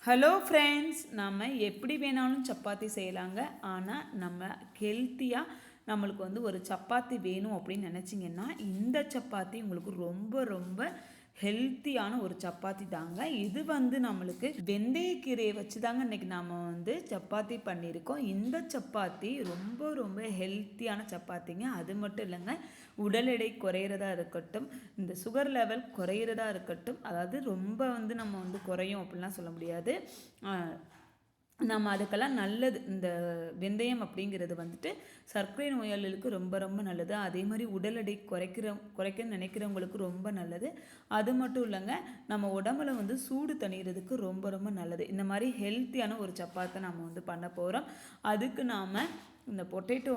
Hello friends, நம்ம எப்படி வேணாலும் சப்பாத்தி செய்யலாங்க. ஆனால் நம்ம ஹெல்த்தியாக நம்மளுக்கு ஒரு சப்பாத்தி வேணும் அப்படின்னு நினச்சிங்கன்னா, இந்த சப்பாத்தி உங்களுக்கு ரொம்ப ரொம்ப ஹெல்த்தியான ஒரு சப்பாத்தி தாங்க. இது நம்மளுக்கு வெந்தயக்கீரையை வச்சு தாங்க இன்றைக்கி நாம் சப்பாத்தி பண்ணியிருக்கோம். இந்த சப்பாத்தி ரொம்ப ரொம்ப ஹெல்த்தியான சப்பாத்திங்க. அது மட்டும் இல்லைங்க, உடல் எடை குறையிறதா இருக்கட்டும், இந்த சுகர் லெவல் குறையிறதா இருக்கட்டும், அதாவது ரொம்ப நம்ம குறையும் அப்படின்லாம் சொல்ல முடியாது. நம்ம அதுக்கெல்லாம் நல்லது. இந்த வெந்தயம் அப்படிங்கிறது சர்க்கரை நோயாளிகளுக்கு ரொம்ப ரொம்ப நல்லது. அதே மாதிரி உடல் எடை குறைக்க நினைக்கிறவங்களுக்கு ரொம்ப நல்லது. அது மட்டும் இல்லைங்க, நம்ம உடம்புல சூடு தணிகிறதுக்கு ரொம்ப ரொம்ப நல்லது. இந்த மாதிரி ஹெல்த்தியான ஒரு சப்பாத்தை நம்ம பண்ண போகிறோம். அதுக்கு நாம் இந்த பொட்டேட்டோ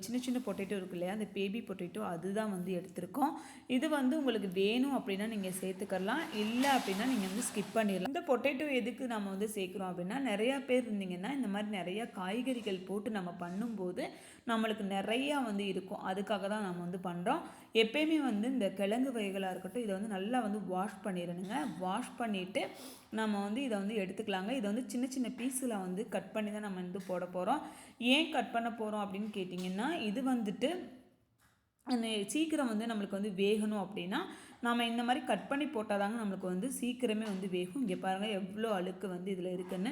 சின்ன சின்ன பொட்டேட்டோ இருக்கு இல்லையா, அந்த பேபி பொட்டேட்டோ அதுதான் எடுத்திருக்கோம். இது உங்களுக்கு வேணும் அப்படின்னா நீங்கள் சேர்த்துக்கலாம், இல்லை அப்படின்னா நீங்கள் ஸ்கிப் பண்ணிடலாம். இந்த பொட்டேட்டோ எதுக்கு நம்ம சேர்க்குறோம் அப்படின்னா, நிறையா பேர் இருந்தீங்கன்னா இந்த மாதிரி நிறையா காய்கறிகள் போட்டு நம்ம பண்ணும்போது நம்மளுக்கு நிறையா இருக்கும். அதுக்காக தான் நம்ம பண்ணுறோம். எப்பயுமே இந்த கிழங்கு வகைகளாக இருக்கட்டும், இதை நல்லா வாஷ் பண்ணிடணுங்க. வாஷ் பண்ணிவிட்டு நம்ம இதை எடுத்துக்கலாங்க. இதை சின்ன சின்ன பீஸில் கட் பண்ணி தான் நம்ம போட போகிறோம். ஏன் கட் பண்ண போகிறோம் அப்படின்னு கேட்டிங்கன்னா, இது சீக்கிரம் நம்மளுக்கு வேகணும் அப்படின்னா நம்ம இந்த மாதிரி கட் பண்ணி போட்டால் தாங்க நம்மளுக்கு சீக்கிரமே வேகும். இங்கே பாருங்கள் எவ்வளோ அழுக்கு இதில் இருக்குன்னு.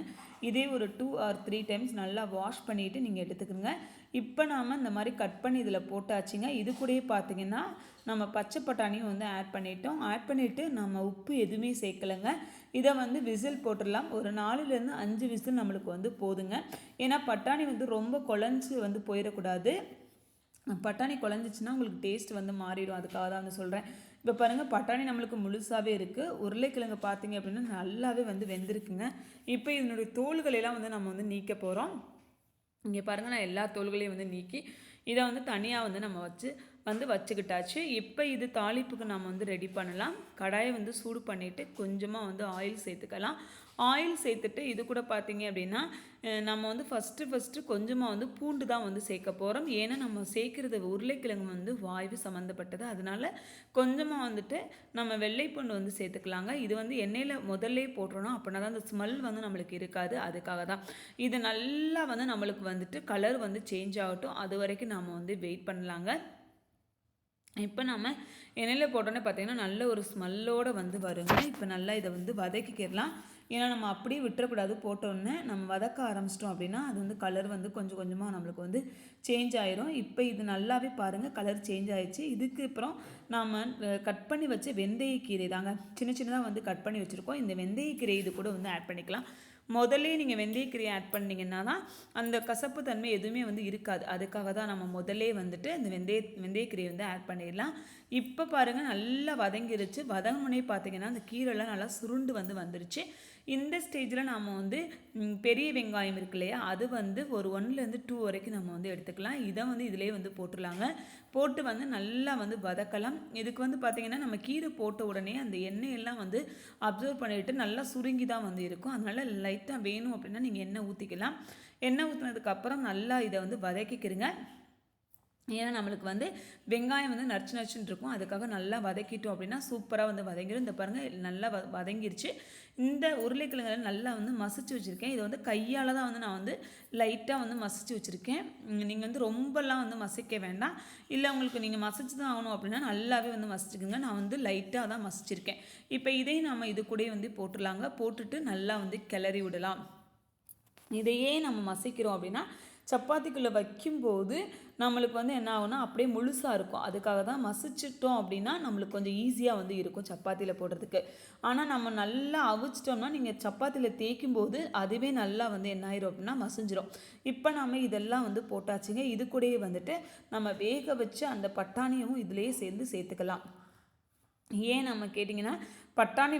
இதே ஒரு 2 or 3 டைம்ஸ் நல்லா வாஷ் பண்ணிவிட்டு நீங்கள் எடுத்துக்கோங்க. இப்போ நாம் இந்த மாதிரி கட் பண்ணி இதில் போட்டாச்சுங்க. இது கூடயே பார்த்திங்கன்னா நம்ம பச்சை பட்டாணியும் ஆட் பண்ணிட்டோம். ஆட் பண்ணிவிட்டு நம்ம உப்பு எதுவுமே சேர்க்கலைங்க. இதை விசில் போட்டுடலாம். ஒரு 4லேருந்து 5 விசில் நம்மளுக்கு போதுங்க. ஏன்னா பட்டாணி ரொம்ப குழஞ்சி போயிடக்கூடாது. பட்டாணி குழஞ்சிச்சின்னா உங்களுக்கு டேஸ்ட் மாறிடும். அதுக்காக தான் சொல்கிறேன். இப்போ பாருங்கள், பட்டாணி நம்மளுக்கு முழுசாகவே இருக்குது. உருளைக்கிழங்கு பார்த்தீங்க அப்படின்னா நல்லாவே வெந்திருக்குங்க. இப்போ இதனுடைய தோல்களெல்லாம் நம்ம நீக்க போகிறோம். இங்கே பாருங்கள், நான் எல்லா தோல்களையும் நீக்கி இதை தனியாக நம்ம வச்சுக்கிட்டாச்சு. இப்போ இது தாளிப்புக்கு நம்ம ரெடி பண்ணலாம். கடாயை சூடு பண்ணிவிட்டு கொஞ்சமாக ஆயில் சேர்த்துக்கலாம். ஆயில் சேர்த்துட்டு இது கூட பார்த்தீங்க அப்படின்னா நம்ம ஃபஸ்ட்டு கொஞ்சமாக பூண்டு தான் சேர்க்க போகிறோம். ஏன்னா நம்ம சேர்க்குறது உருளைக்கிழங்கு வாய்வு சம்மந்தப்பட்டது. அதனால் கொஞ்சமாக நம்ம வெள்ளைப்பூண்டு சேர்த்துக்கலாங்க. இது எண்ணெயில் முதல்ல போட்டுறணும். அப்படின்னா தான் அந்த ஸ்மெல் நம்மளுக்கு இருக்காது. அதுக்காக தான். இது நல்லா நம்மளுக்கு கலர் சேஞ்ச் ஆகட்டும். அது வரைக்கும் நம்ம வெயிட் பண்ணலாங்க. இப்போ நம்ம எண்ணெயில் போட்டோன்னே பார்த்திங்கன்னா நல்ல ஒரு ஸ்மெல்லோடு வருங்க. இப்போ நல்லா இதை வதக்கிக்கிடலாம். ஏன்னா நம்ம அப்படியே விட்டுறக்கூடாது. போட்டோன்னே நம்ம வதக்க ஆரம்பிச்சிட்டோம் அப்படின்னா அது கலர் கொஞ்சம் கொஞ்சமாக நம்மளுக்கு சேஞ்ச் ஆயிரும். இப்போ இது நல்லாவே பாருங்கள் கலர் சேஞ்ச் ஆயிடுச்சு. இதுக்கு அப்புறம் நாம் கட் பண்ணி வச்ச வெந்தயக்கீரை தாங்க சின்ன சின்னதாக கட் பண்ணி வச்சுருக்கோம். இந்த வெந்தயக்கீரை இது கூட ஆட் பண்ணிக்கலாம். முதல்ல நீங்கள் வெந்தயக்கீரை ஆட் பண்ணிங்கன்னா தான் அந்த கசப்பு தன்மை எதுவுமே இருக்காது. அதுக்காக தான் நம்ம முதல்லே அந்த வெந்தயக்கீரையை ஆட் பண்ணிடலாம். இப்போ பாருங்கள் நல்லா வதங்கிருச்சு. வதங்கினே பார்த்தீங்கன்னா அந்த கீரைலாம் நல்லா சுருண்டு வந்துருச்சு. இந்த ஸ்டேஜில் நாம் பெரிய வெங்காயம் இருக்கு இல்லையா, அது ஒரு 1லேருந்து 2 வரைக்கும் நம்ம எடுத்துக்கலாம். இதை இதிலே போட்டுடலாங்க. போட்டு நல்லா வதக்கலாம். இதுக்கு பார்த்திங்கன்னா நம்ம கீரை போட்ட உடனே அந்த எண்ணெயெல்லாம் அப்சர்வ் பண்ணிவிட்டு நல்லா சுருங்கி தான் இருக்கும். அதனால் லைட்டாக வேணும் அப்படின்னா நீங்கள் எண்ணெய் ஊற்றிக்கலாம். எண்ணெய் ஊற்றினதுக்கப்புறம் நல்லா இதை வதக்கிக்கிறங்க. ஏன்னா நம்மளுக்கு வெங்காயம் நச்சுன்னு இருக்கும். அதுக்காக நல்லா வதக்கிட்டோம் அப்படின்னா சூப்பராக வதங்கிடும். இந்த பாருங்கள் நல்லா வதங்கிருச்சு. இந்த உருளைக்கிழங்கு நல்லா மசிச்சு வச்சுருக்கேன். இதை கையால் தான் நான் லைட்டாக மசிச்சு வச்சுருக்கேன். நீங்கள் ரொம்பலாம் மசிக்க வேண்டாம். இல்லை உங்களுக்கு நீங்கள் மசிச்சு தான் ஆகணும் அப்படின்னா நல்லாவே மசிச்சுக்குங்க. நான் லைட்டாக தான் மசிச்சிருக்கேன். இப்போ இதையும் நம்ம இது கூட போட்டுடலாங்க. போட்டுட்டு நல்லா கிளறி விடலாம். இதையே நம்ம மசிக்கிறோம் அப்படின்னா சப்பாத்திக்குள்ளே வைக்கும்போது நம்மளுக்கு என்ன ஆகும்னா அப்படியே முழுசாக இருக்கும். அதுக்காக தான் மசிச்சிட்டோம் அப்படின்னா நம்மளுக்கு கொஞ்சம் ஈஸியாக இருக்கும் சப்பாத்தியில் போடுறதுக்கு. ஆனால் நம்ம நல்லா அவிச்சிட்டோம்னா நீங்கள் சப்பாத்தியில் தேய்க்கும் போது அதுவே நல்லா என்ன ஆயிரும் அப்படின்னா மசிஞ்சிரும். இப்போ நம்ம இதெல்லாம் போட்டாச்சுங்க. இது கூடயே நம்ம வேக வச்சு அந்த பட்டாணியும் இதிலேயே சேர்த்துக்கலாம். ஏன் நம்ம கேட்டிங்கன்னா பட்டாணி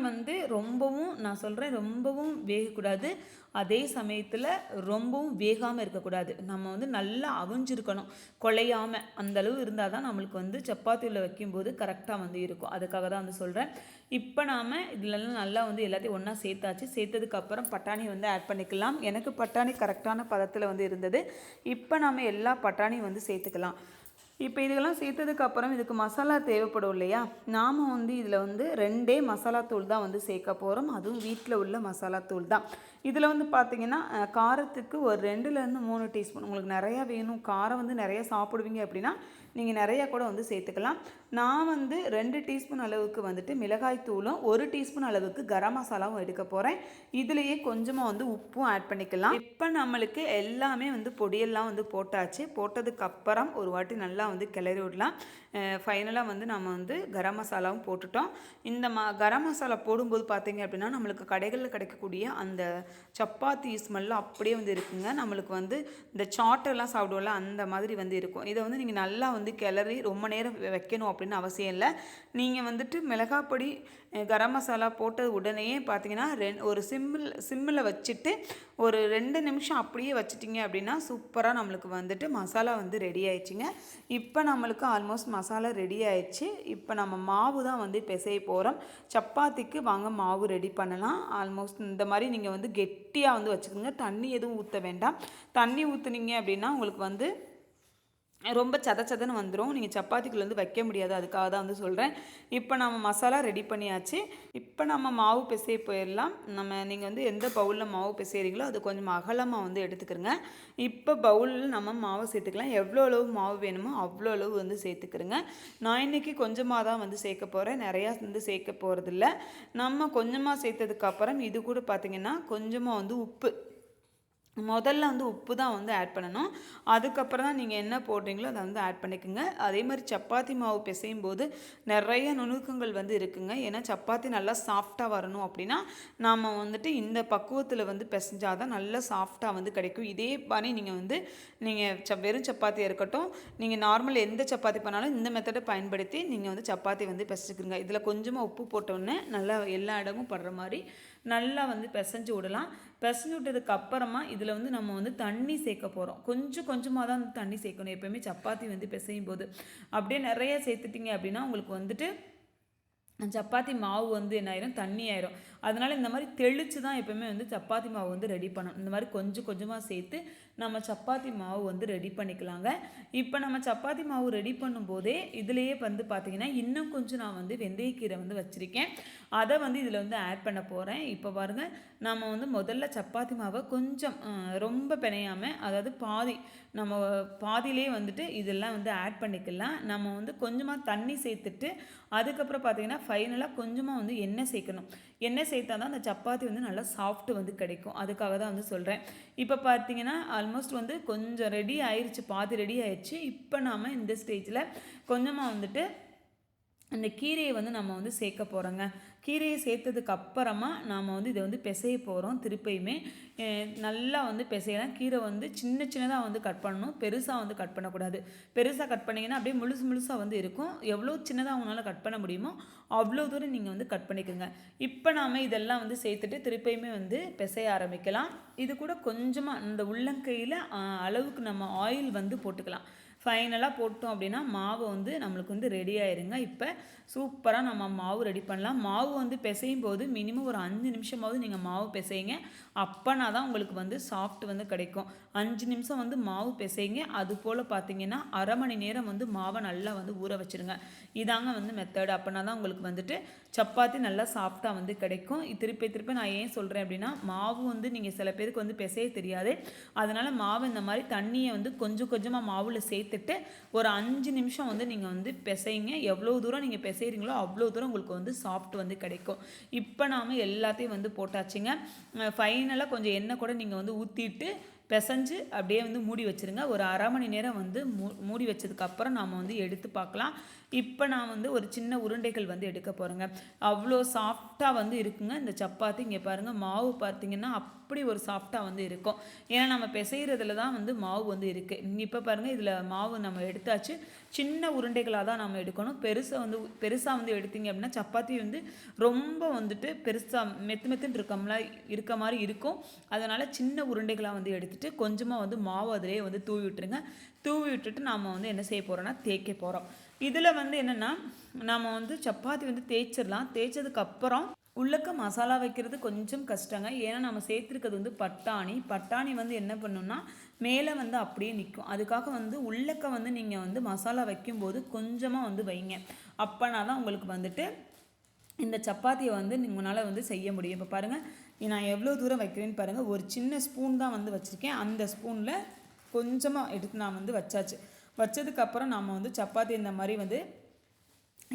ரொம்பவும் நான் சொல்கிறேன் ரொம்பவும் வேகக்கூடாது. அதே சமயத்தில் ரொம்பவும் வேகாமல் இருக்கக்கூடாது. நம்ம நல்லா அவிஞ்சிருக்கணும், குழையாமல். அந்தளவு இருந்தால் தான் நம்மளுக்கு சப்பாத்தியில் வைக்கும்போது கரெக்டாக இருக்கும். அதுக்காக தான் சொல்கிறேன். இப்போ நாம் இதிலெல்லாம் நல்லா எல்லாத்தையும் ஒன்றா சேர்த்தாச்சு. சேர்த்ததுக்கப்புறம் பட்டாணி ஆட் பண்ணிக்கலாம். எனக்கு பட்டாணி கரெக்டான பதத்தில் இருந்தது. இப்போ நாம் எல்லா பட்டாணியும் சேர்த்துக்கலாம். இப்போ இதெல்லாம் சேர்த்ததுக்கப்புறம் இதுக்கு மசாலா தேவைப்படும் இல்லையா, நாம் வந்து இதில் வந்து 2 மசாலா தூள் தான் வந்து சேர்க்க போகிறோம். அதுவும் வீட்டில் உள்ள மசாலா தூள் தான். இதில் வந்து பார்த்திங்கன்னா காரத்துக்கு ஒரு 2லேருந்து 3 டீஸ்பூன், உங்களுக்கு நிறையா வேணும், காரம் வந்து நிறையா சாப்பிடுவீங்க அப்படின்னா நீங்கள் நிறையா கூட வந்து சேர்த்துக்கலாம். நான் வந்து 2 டீஸ்பூன் அளவுக்கு வந்துட்டு மிளகாய் தூளும் 1 டீஸ்பூன் அளவுக்கு கரம் மசாலாவும் எடுக்க போகிறேன். இதுலேயே கொஞ்சமாக வந்து உப்பும் ஆட் பண்ணிக்கலாம். இப்போ நம்மளுக்கு எல்லாமே வந்து பொடியெல்லாம் வந்து போட்டாச்சு. போட்டதுக்கப்புறம் ஒரு வாட்டி நல்லா வந்து கிளறி விடலாம். ஃபைனலாக வந்து நம்ம வந்து கரம் மசாலாவும் போட்டுட்டோம். இந்த கரம் மசாலா போடும்போது பார்த்திங்க அப்படின்னா நம்மளுக்கு கடைகளில் கிடைக்கக்கூடிய அந்த சப்பாத்தி ஸ்மெல்லாம் அப்படியே வந்து இருக்குங்க. நம்மளுக்கு வந்து இந்த சாட்டெல்லாம் சாப்பிடுவோம்ல அந்த மாதிரி வந்து இருக்கும். இதை வந்து நீங்கள் நல்லா வந்து கிளறி ரொம்ப நேரம் வைக்கணும் அப்படின்னு அவசியம் இல்லை. நீங்கள் வந்துட்டு மிளகாப்பொடி கரம் மசாலா போட்டது உடனேயே பார்த்தீங்கன்னா ஒரு சிம்மில் வச்சுட்டு ஒரு 2 நிமிஷம் அப்படியே வச்சிட்டிங்க அப்படின்னா சூப்பராக நம்மளுக்கு வந்துட்டு மசாலா வந்து ரெடி ஆயிடுச்சுங்க. இப்போ நம்மளுக்கு ஆல்மோஸ்ட் மசாலா ரெடி ஆயிடுச்சு. இப்போ நம்ம மாவு தான் வந்து பிசைய போகிறோம். சப்பாத்திக்கு வாங்க மாவு ரெடி பண்ணலாம். ஆல்மோஸ்ட் இந்த மாதிரி நீங்கள் வந்து கெட்டியாக வந்து வச்சுக்கோங்க. தண்ணி எதுவும் ஊற்ற வேண்டாம். தண்ணி ஊற்றுனீங்க அப்படின்னா உங்களுக்கு வந்து ரொம்ப சதன்னு வந்துடும். நீங்கள் சப்பாத்திக்குள்ள வந்து வைக்க முடியாது. அதுக்காக தான் வந்து சொல்கிறேன். இப்போ நம்ம மசாலா ரெடி பண்ணியாச்சு. இப்போ நம்ம மாவு பிசைய போயிடலாம். நீங்கள் வந்து எந்த பவுலில் மாவு பிசைகிறீங்களோ அது கொஞ்சம் அகலமாக வந்து எடுத்துக்கிறங்க. இப்போ பவுலில் நம்ம மாவு சேர்த்துக்கலாம். எவ்வளோ அளவு மாவு வேணுமோ அவ்வளோ அளவு வந்து சேர்த்துக்கிறங்க. நான் இன்றைக்கி கொஞ்சமாக தான் வந்து சேர்க்க போகிறேன். நிறையா வந்து சேர்க்க போகிறதில்ல. நம்ம கொஞ்சமாக சேர்த்ததுக்கப்புறம் இது கூட பார்த்திங்கன்னா கொஞ்சமாக வந்து உப்பு, முதல்ல வந்து உப்பு தான் வந்து ஆட் பண்ணணும். அதுக்கப்புறம் தான் நீங்கள் என்ன போடுறீங்களோ அதை வந்து ஆட் பண்ணிக்கோங்க. அதே மாதிரி சப்பாத்தி மாவு பிசையும் போது நிறைய நுணுக்கங்கள் வந்து இருக்குங்க. ஏன்னா சப்பாத்தி நல்லா சாஃப்டாக வரணும் அப்படின்னா நாம் வந்துட்டு இந்த பக்குவத்தில் வந்து பிசைஞ்சால் தான் நல்லா சாஃப்டாக வந்து கிடைக்கும். இதே மாதிரி நீங்கள் வெறும் சப்பாத்தியாக இருக்கட்டும், நீங்கள் நார்மல் எந்த சப்பாத்தி பண்ணாலும் இந்த மெத்தடை பயன்படுத்தி நீங்கள் வந்து சப்பாத்தி வந்து பிசைச்சுக்குங்க. இதில் கொஞ்சமாக உப்பு போட்டோன்னே நல்லா எல்லா இடமும் படுற மாதிரி நல்லா வந்து பிசைஞ்சு விடலாம். பிசைஞ்சு விட்டதுக்கு அப்புறமா இதில் வந்து நம்ம வந்து தண்ணி சேர்க்க போகிறோம். கொஞ்சமாக தான் வந்து தண்ணி சேர்க்கணும். எப்போயுமே சப்பாத்தி வந்து பிசையும் போது அப்படியே நிறைய சேர்த்துட்டிங்க அப்படின்னா உங்களுக்கு வந்துட்டு சப்பாத்தி மாவு வந்து என்ன ஆயிரும், தண்ணி ஆயிரும். அதனால் இந்த மாதிரி தெளித்து தான் எப்போயுமே வந்து சப்பாத்தி மாவு வந்து ரெடி பண்ணணும். இந்த மாதிரி கொஞ்சமாக சேர்த்து நம்ம சப்பாத்தி மாவு வந்து ரெடி பண்ணிக்கலாங்க. இப்போ நம்ம சப்பாத்தி மாவு ரெடி பண்ணும்போதே இதுலேயே வந்து பார்த்திங்கன்னா இன்னும் கொஞ்சம் நான் வந்து வெந்தயக்கீரை வந்து வச்சுருக்கேன். அதை வந்து இதில் வந்து ஆட் பண்ண போகிறேன். இப்போ பாருங்கள், நம்ம வந்து முதல்ல சப்பாத்தி மாவை கொஞ்சம் ரொம்ப பிணையாமல், அதாவது நம்ம பாதியிலே வந்துட்டு இதெல்லாம் வந்து ஆட் பண்ணிக்கலாம். நம்ம வந்து கொஞ்சமாக தண்ணி சேர்த்துட்டு அதுக்கப்புறம் பார்த்திங்கன்னா ஃபைனலாக கொஞ்சமாக வந்து எண்ணெய் சேர்க்கணும். எண்ணெய் சேர்த்தா தான் அந்த சப்பாத்தி வந்து நல்லா சாஃப்ட்டு வந்து கிடைக்கும். அதுக்காக தான் வந்து சொல்கிறேன். இப்போ பார்த்திங்கன்னா ஆல்மோஸ்ட் வந்து கொஞ்சம் ரெடி ஆயிடுச்சு, பாதி ரெடி ஆயிடுச்சு. இப்போ நாம் இந்த ஸ்டேஜில் கொஞ்சமாக வந்துட்டு அந்த கீரையை வந்து நம்ம வந்து சேர்க்க போகிறோங்க. கீரையை சேர்த்ததுக்கு அப்புறமா நாம் வந்து இதை வந்து பிசைய போகிறோம். திருப்பியுமே நல்லா வந்து பிசையலாம். கீரை வந்து சின்னதாக வந்து கட் பண்ணணும், பெருசாக வந்து கட் பண்ணக்கூடாது. பெருசாக கட் பண்ணிங்கன்னா அப்படியே முழுசாக வந்து இருக்கும். எவ்வளோ சின்னதாக அவங்களால கட் பண்ண முடியுமோ அவ்வளோ தூரம் நீங்கள் வந்து கட் பண்ணிக்கோங்க. இப்போ நாம் இதெல்லாம் வந்து சேர்த்துட்டு திருப்பியுமே வந்து பிசைய ஆரம்பிக்கலாம். இது கூட கொஞ்சமாக இந்த உள்ளங்கையில் அளவுக்கு நம்ம ஆயில் வந்து போட்டுக்கலாம். ஃபைனலாக போட்டோம் அப்படின்னா மாவு வந்து நம்மளுக்கு வந்து ரெடி ஆயிருங்க. இப்போ சூப்பராக நம்ம மாவு ரெடி பண்ணலாம். மாவு வந்து பிசையும் போது மினிமம் ஒரு 5 நிமிஷமாவது நீங்கள் மாவு பிசைங்க. அப்போனா தான் உங்களுக்கு வந்து சாஃப்ட் வந்து கிடைக்கும். 5 நிமிஷம் வந்து மாவு பிசைங்க. அது போல் பார்த்தீங்கன்னா அரை மணி நேரம் வந்து மாவை நல்லா வந்து ஊற வச்சுருங்க. இதாங்க வந்து மெத்தடு. அப்போனா தான் உங்களுக்கு வந்துட்டு சப்பாத்தி நல்லா சாஃப்டாக வந்து கிடைக்கும். திருப்பி நான் ஏன் சொல்கிறேன் அப்படின்னா, மாவு வந்து நீங்கள் சில பேருக்கு வந்து பிசைய தெரியாது. அதனால் மாவு இந்த மாதிரி தண்ணியை வந்து கொஞ்சமாக மாவில் சேர்த்துட்டு ஒரு 5 நிமிஷம் வந்து நீங்கள் வந்து பிசைங்க. எவ்வளோ தூரம் நீங்கள் பிசைகிறீங்களோ அவ்வளோ தூரம் உங்களுக்கு வந்து சாஃப்ட் வந்து கிடைக்கும். இப்போ நாம் எல்லாத்தையும் வந்து போட்டாச்சுங்க. ஃபைனலாக கொஞ்சம் எண்ணெய் கூட நீங்கள் வந்து ஊற்றிட்டு பிசைஞ்சு அப்படியே வந்து மூடி வச்சுருங்க. ஒரு அரை மணி நேரம் வந்து மூடி வச்சதுக்கப்புறம் நாம் வந்து எடுத்து பார்க்கலாம். இப்போ நான் வந்து ஒரு சின்ன உருண்டைகள் வந்து எடுக்க போகிறேங்க. அவ்வளோ சாஃப்டாக வந்து இருக்குங்க இந்த சப்பாத்தி. இங்கே பாருங்கள், மாவு பார்த்திங்கன்னா அப்படி ஒரு சாஃப்டாக வந்து இருக்கும். ஏன்னா நம்ம பிசைகிறதுல தான் வந்து மாவு வந்து இருக்குது. இப்போ பாருங்கள், இதில் மாவு நம்ம எடுத்தாச்சு. சின்ன உருண்டைகளாக தான் நம்ம எடுக்கணும். பெருசாக வந்து எடுத்திங்க அப்படின்னா சப்பாத்தி வந்து ரொம்ப வந்துட்டு பெருசாக மெத்துன்னு இருக்க மாதிரி இருக்கும். அதனால் சின்ன உருண்டைகளாக வந்து எடுத்துகிட்டு கொஞ்சமாக வந்து மாவு அதிலே வந்து தூவி விட்டுருங்க. தூவி விட்டுட்டு நாம் வந்து என்ன செய்ய போகிறோன்னா தேய்க்க போகிறோம். இதில் வந்து என்னென்னா நம்ம வந்து சப்பாத்தி வந்து தேய்ச்சிடலாம். தேய்ச்சதுக்கப்புறம் உள்ளக்க மசாலா வைக்கிறது கொஞ்சம் கஷ்டங்க. ஏன்னா நம்ம சேர்த்துருக்கிறது வந்து பட்டாணி. பட்டாணி வந்து என்ன பண்ணுன்னா மேலே வந்து அப்படியே நிற்கும். அதுக்காக வந்து உள்ளக்க வந்து நீங்கள் வந்து மசாலா வைக்கும்போது கொஞ்சமாக வந்து வைங்க. அப்போனா தான் உங்களுக்கு வந்துட்டு இந்த சப்பாத்தியை வந்து உங்களால் வந்து செய்ய முடியும். இப்போ பாருங்கள் நான் எவ்வளோ தூரம் வைக்கிறேன்னு பாருங்கள். ஒரு சின்ன ஸ்பூன் தான் வந்து வச்சுருக்கேன். அந்த ஸ்பூனில் கொஞ்சமாக எடுத்து நான் வந்து வச்சாச்சு. வச்சதுக்கப்புறம் நம்ம வந்து சப்பாத்தி இந்த மாதிரி வந்து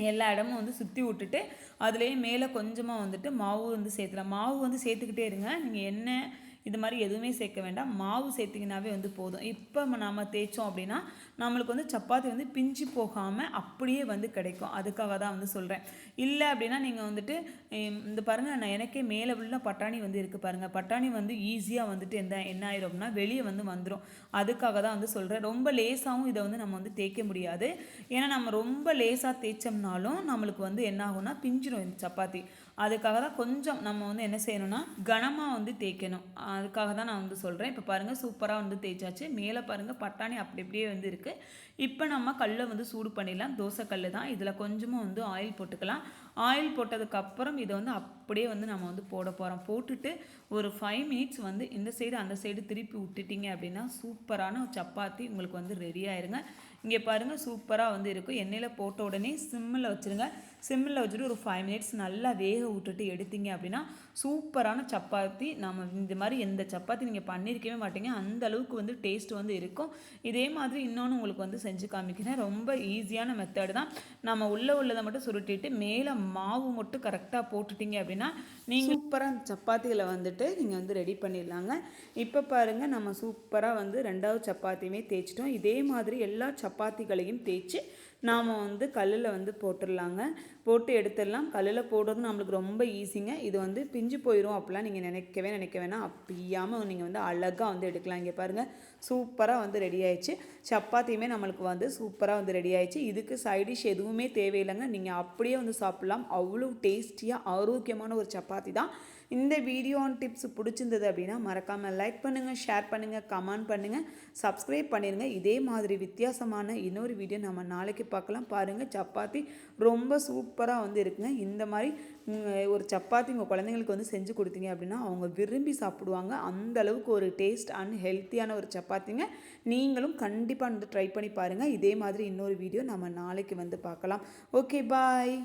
எல்லா இடமும் வந்து சுற்றி விட்டுட்டு அதுலேயே மேலே கொஞ்சமாக வந்துட்டு மாவு வந்து சேர்த்துலாம். மாவு வந்து சேர்த்துக்கிட்டே இருங்க. நீங்கள் எண்ணெய் இது மாதிரி எதுவுமே சேர்க்க வேண்டாம். மாவு சேர்த்திங்கனாவே வந்து போதும். இப்போ நம்ம தேய்ச்சோம் அப்படின்னா நம்மளுக்கு வந்து சப்பாத்தி வந்து பிஞ்சு போகாமல் அப்படியே வந்து கிடைக்கும். அதுக்காக தான் வந்து சொல்கிறேன். இல்லை அப்படின்னா நீங்கள் வந்துட்டு இந்த பாருங்கள், நான் எனக்கே மேலே உள்ள பட்டாணி வந்து இருக்குது பாருங்கள். பட்டாணி வந்து ஈஸியாக வந்துட்டு என்ன ஆயிரும் அப்படின்னா வெளியே வந்து வந்துடும். அதுக்காக தான் வந்து சொல்கிறேன். ரொம்ப லேசாகவும் இதை வந்து நம்ம வந்து தேய்க்க முடியாது. ஏன்னா நம்ம ரொம்ப லேசாக தேய்ச்சோம்னாலும் நம்மளுக்கு வந்து என்ன ஆகும்னா பிஞ்சிடும் இந்த சப்பாத்தி. அதுக்காக தான் கொஞ்சம் நம்ம வந்து என்ன செய்யணும்னா கனமாக வந்து தேய்க்கணும். அதுக்காக தான் நான் வந்து சொல்கிறேன். இப்போ பாருங்கள் சூப்பராக வந்து தேய்ச்சாச்சு. மேலே பாருங்கள் பட்டாணி அப்படி அப்படியே வந்து இருக்குது. இப்போ நம்ம கல்லை வந்து சூடு பண்ணிடலாம். தோசை கல் தான். இதில் கொஞ்சமாக வந்து ஆயில் போட்டுக்கலாம். ஆயில் போட்டதுக்கப்புறம் இதை வந்து அப்படியே வந்து நம்ம வந்து போட போகிறோம். போட்டுட்டு ஒரு 5 மினிட்ஸ் வந்து இந்த சைடு அந்த சைடு திருப்பி விட்டுட்டிங்க அப்படின்னா சூப்பரான சப்பாத்தி உங்களுக்கு வந்து ரெடி ஆயிருங்க. இங்கே பாருங்கள் சூப்பராக வந்து இருக்கும். எண்ணெயில் போட்ட உடனே சிம்மில் வச்சுருங்க. சிம்மில் வச்சுட்டு ஒரு 5 மினிட்ஸ் நல்லா வேக விட்டுட்டு எடுத்தீங்க அப்படின்னா சூப்பரான சப்பாத்தி. நம்ம இந்த மாதிரி எந்த சப்பாத்தி நீங்கள் பண்ணியிருக்கவே மாட்டீங்க. அந்த அளவுக்கு வந்து டேஸ்ட் வந்து இருக்கும். இதே மாதிரி இன்னொன்று உங்களுக்கு வந்து செஞ்சு காமிக்கிறேன். ரொம்ப ஈஸியான மெத்தட் தான். நம்ம உள்ளதை மட்டும் சுருட்டிட்டு மேலே மாவு மட்டும் கரெக்டாக போட்டுட்டீங்க அப்படின்னா நீங்கள் சூப்பராக சப்பாத்திகளை வந்துட்டு நீங்கள் வந்து ரெடி பண்ணிடலாங்க. இப்போ பாருங்கள் நம்ம சூப்பராக வந்து 2வது சப்பாத்தியுமே தேய்ச்சிட்டோம். இதே மாதிரி எல்லா சப்பாத்திகளையும் தேய்ச்சி நாம் வந்து கல்லில் வந்து போட்டுடலாங்க. போட்டு எடுத்துடலாம். கல்லில் போடுறது நம்மளுக்கு ரொம்ப ஈஸிங்க. இது வந்து பிஞ்சு போயிடும் அப்படிலாம் நீங்கள் நினைக்க வேணாம். அப்படியாமல் நீங்கள் வந்து அழகாக வந்து எடுக்கலாம். இங்கே பாருங்கள் சூப்பராக வந்து ரெடி ஆயிடுச்சு. சப்பாத்தியுமே நம்மளுக்கு வந்து சூப்பராக வந்து ரெடி ஆயிடுச்சு. இதுக்கு சைடிஷ் எதுவுமே தேவையில்லைங்க. நீங்கள் அப்படியே வந்து சாப்பிட்லாம். அவ்வளோ டேஸ்டியாக ஆரோக்கியமான ஒரு சப்பாத்தி தான். இந்த வீடியோ டிப்ஸ் பிடிச்சிருந்தது அப்படின்னா மறக்காமல் லைக் பண்ணுங்கள், ஷேர் பண்ணுங்கள், கமெண்ட் பண்ணுங்கள், சப்ஸ்கிரைப் பண்ணிடுங்க. இதே மாதிரி வித்தியாசமான இன்னொரு வீடியோ நம்ம நாளைக்கு பார்க்கலாம். பாருங்கள் சப்பாத்தி ரொம்ப சூப்பராக வந்து இருக்குங்க. இந்த மாதிரி ஒரு சப்பாத்தி உங்கள் குழந்தைங்களுக்கு வந்து செஞ்சு கொடுத்தீங்க அப்படின்னா அவங்க விரும்பி சாப்பிடுவாங்க. அந்த அளவுக்கு ஒரு டேஸ்ட் அண்ட் ஹெல்த்தியான ஒரு சப்பாத்திங்க. நீங்களும் கண்டிப்பாக வந்து ட்ரை பண்ணி பாருங்கள். இதே மாதிரி இன்னொரு வீடியோ நம்ம நாளைக்கு வந்து பார்க்கலாம். Okay bye.